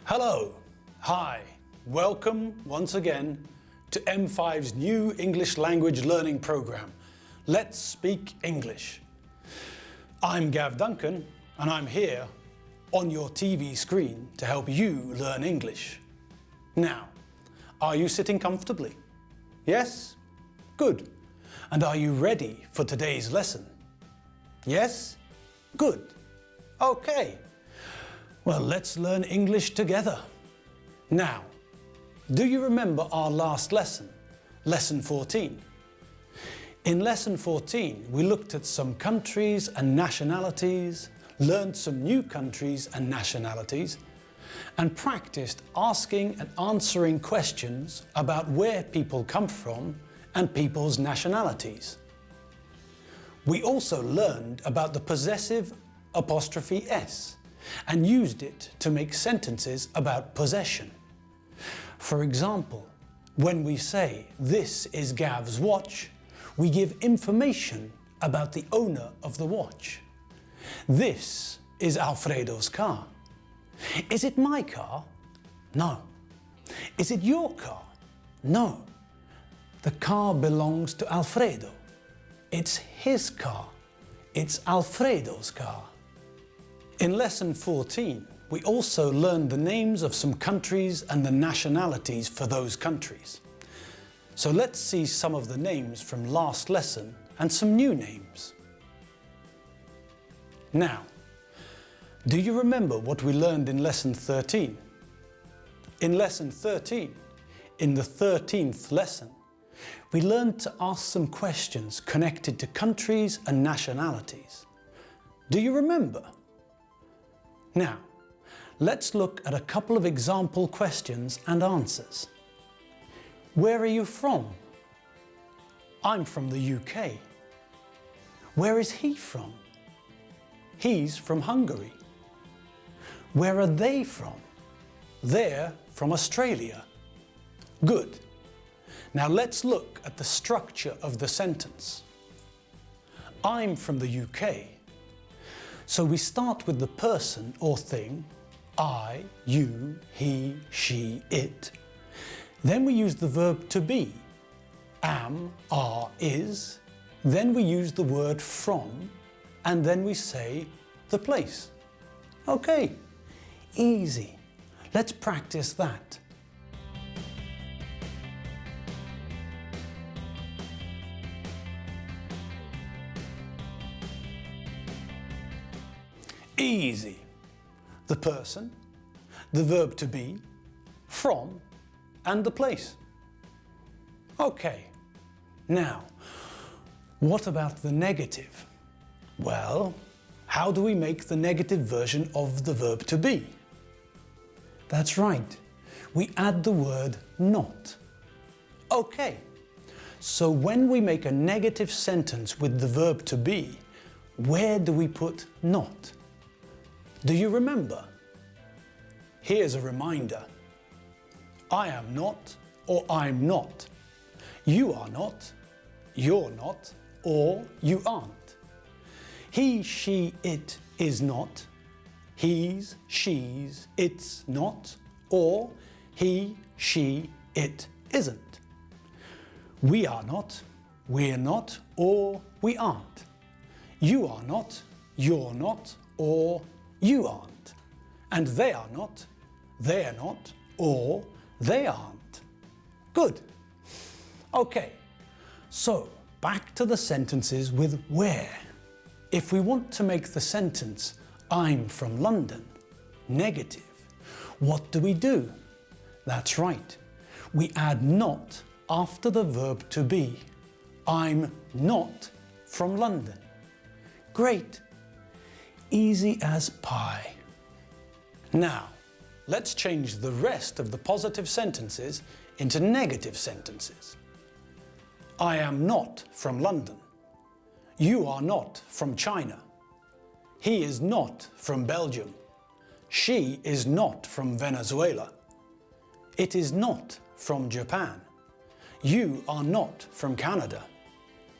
Hello, hi, welcome once again to M5's new English language learning program, Let's Speak English. I'm Gav Duncan and I'm here on your TV screen to help you learn English. Now, are you sitting comfortably? Yes? Good. And are you ready for today's lesson? Yes? Good. Okay. Well, let's learn English together. Now, do you remember our last lesson, Lesson 14? In Lesson 14, we looked at some countries and nationalities, learned some new countries and nationalities, and practiced asking and answering questions about where people come from and people's nationalities. We also learned about the possessive apostrophe S and used it to make sentences about possession. For example, when we say, "This is Gav's watch," we give information about the owner of the watch. This is Alfredo's car. Is it my car? No. Is it your car? No. The car belongs to Alfredo. It's his car. It's Alfredo's car. In Lesson 14, we also learned the names of some countries and the nationalities for those countries. So let's see some of the names from last lesson and some new names. Now, do you remember what we learned in Lesson 13? In Lesson 13, in the 13th lesson, we learned to ask some questions connected to countries and nationalities. Do you remember? Now, let's look at a couple of example questions and answers. Where are you from? I'm from the UK. Where is he from? He's from Hungary. Where are they from? They're from Australia. Good. Now let's look at the structure of the sentence. I'm from the UK. So we start with the person or thing, I, you, he, she, it. Then we use the verb to be, am, are, is. Then we use the word from, and then we say the place. Okay, easy. Let's practice that. Easy. The person, the verb to be, from, and the place. Okay. Now, what about the negative? Well, how do we make the negative version of the verb to be? That's right. We add the word not. Okay. So when we make a negative sentence with the verb to be, where do we put not? Do you remember? Here's a reminder. I am not, or I'm not. You are not, you're not, or you aren't. He, she, it is not. He's, she's, it's not, or he, she, it isn't. We are not, we're not, or we aren't. You are not, you're not, or you aren't. And they are not, they're not, or they aren't. Good. Okay, so back to the sentences with where. If we want to make the sentence, I'm from London, negative, what do? That's right. We add not after the verb to be. I'm not from London. Great. Easy as pie. Now, let's change the rest of the positive sentences into negative sentences. I am not from London. You are not from China. He is not from Belgium. She is not from Venezuela. It is not from Japan. You are not from Canada.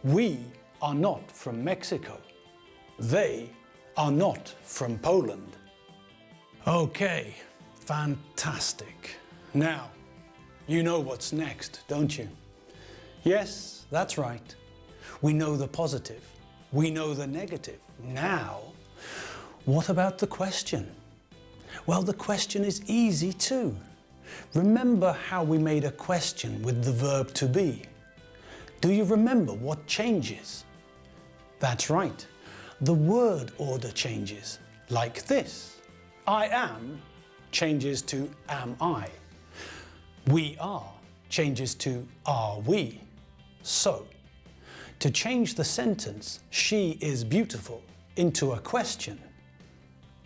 We are not from Mexico. They are not from Poland. Okay, Fantastic. Now, you know what's next, don't you? Yes, that's right. We know the positive. We know the negative. Now, what about the question? Well, the question is easy too. Remember how we made a question with the verb to be? Do you remember what changes? That's right. The word order changes, like this. I am changes to am I. We are changes to are we. So, to change the sentence, she is beautiful, into a question,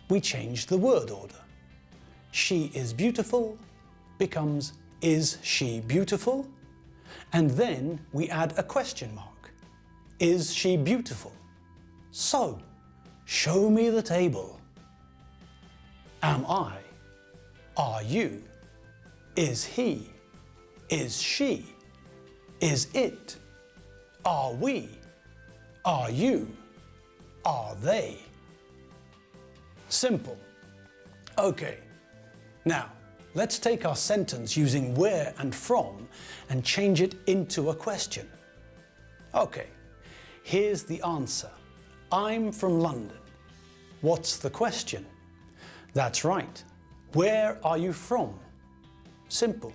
we change the word order. She is beautiful becomes is she beautiful? And then we add a question mark. Is she beautiful? So, show me the table. Am I? Are you? Is he? Is she? Is it? Are we? Are you? Are they? Simple. Okay. Now, let's take our sentence using where and from and change it into a question. Okay, here's the answer. I'm from London. What's the question? That's right. Where are you from? Simple.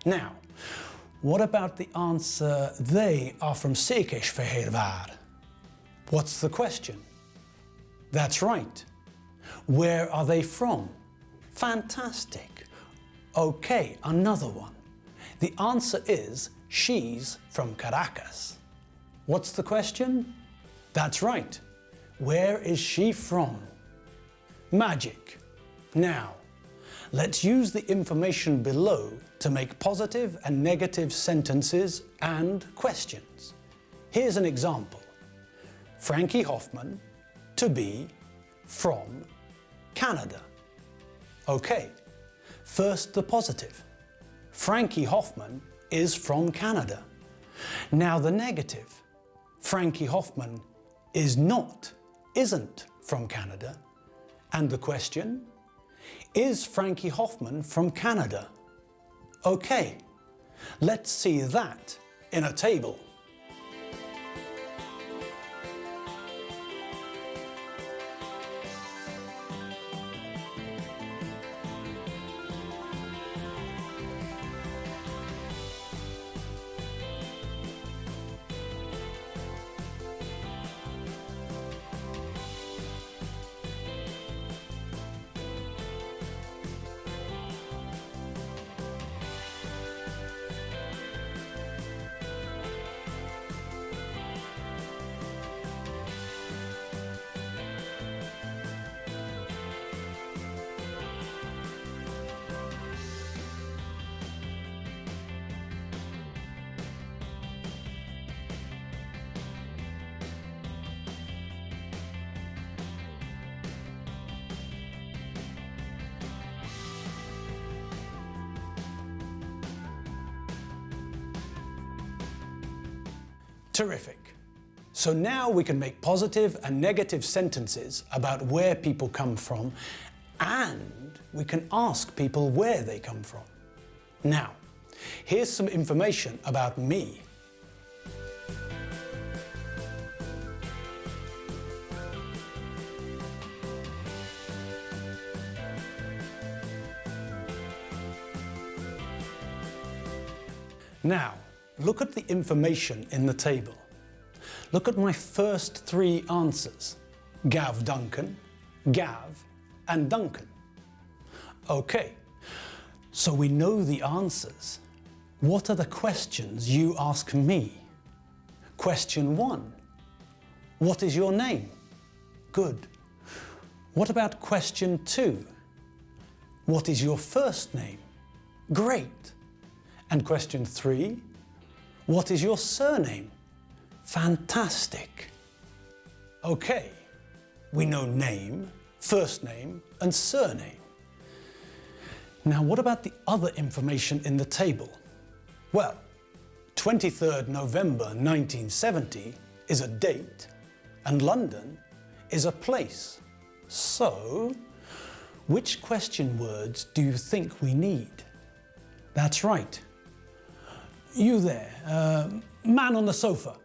Now, what about the answer, they are from Székesfehérvár? What's the question? That's right. Where are they from? Fantastic. Okay, another one. The answer is, she's from Caracas. What's the question? That's right. Where is she from? Magic. Now, let's use the information below to make positive and negative sentences and questions. Here's an example. Frankie Hoffman, to be, from, Canada. Okay, first the positive. Frankie Hoffman is from Canada. Now the negative. Frankie Hoffman is not, isn't from Canada. And the question? Is Frankie Hoffman from Canada? Okay, let's see that in a table. Terrific. So now we can make positive and negative sentences about where people come from, and we can ask people where they come from. Now, here's some information about me. Now, look at the information in the table. Look at my first three answers. Gav Duncan, Gav, and Duncan. Okay, so we know the answers. What are the questions you ask me? Question 1. What is your name? Good. What about question 2? What is your first name? Great. And question 3? What is your surname? Fantastic. Okay, we know name, first name, and surname. Now, what about the other information in the table? Well, 23rd November 1970 is a date, and London is a place. So, Which question words do you think we need? That's right. You there, man on the sofa.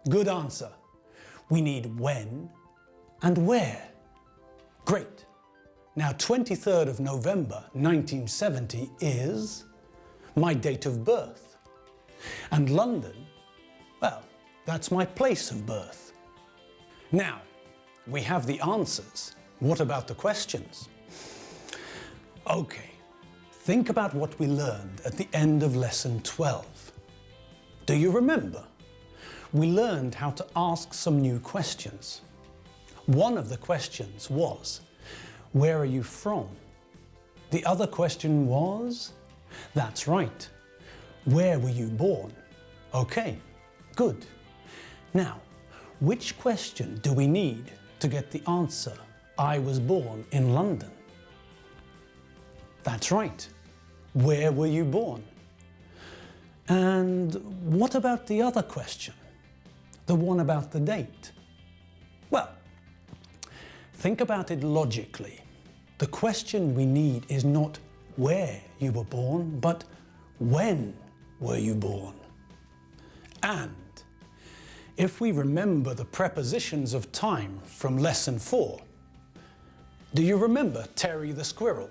Good answer. We need when and where. Great. Now, 23rd of November 1970 is my date of birth. And London, well, that's my place of birth. Now, we have the answers. What about the questions? Okay, think about what we learned at the end of lesson 12. Do you remember? We learned how to ask some new questions. One of the questions was, where are you from? The other question was, that's right, where were you born? Okay, good. Now, which question do we need to get the answer, I was born in London? That's right, where were you born? And what about the other question? The one about the date? Well, think about it logically. The question we need is not where you were born, but when were you born? And if we remember the prepositions of time from lesson 4, do you remember Terry the squirrel?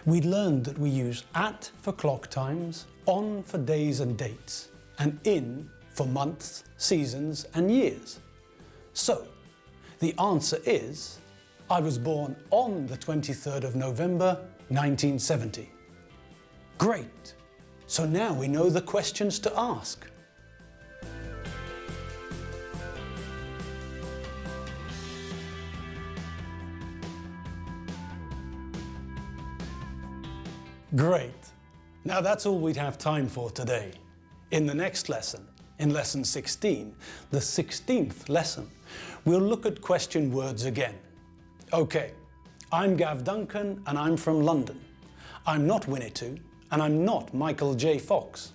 We learned that we use at for clock times, on for days and dates, and in for months, seasons and years. So, the answer is, I was born on the 23rd of November 1970. Great! So now we know the questions to ask. Great! Now that's all we'd have time for today. In the next lesson, in lesson 16, the 16th lesson, we'll look at question words again. Okay, I'm Gav Duncan and I'm from London. I'm not Winnetou and I'm not Michael J. Fox.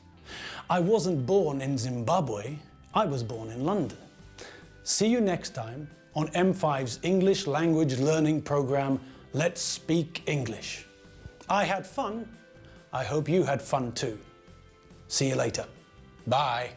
I wasn't born in Zimbabwe, I was born in London. See you next time on M5's English language learning program, Let's Speak English. I had fun. I hope you had fun too. See you later. Bye.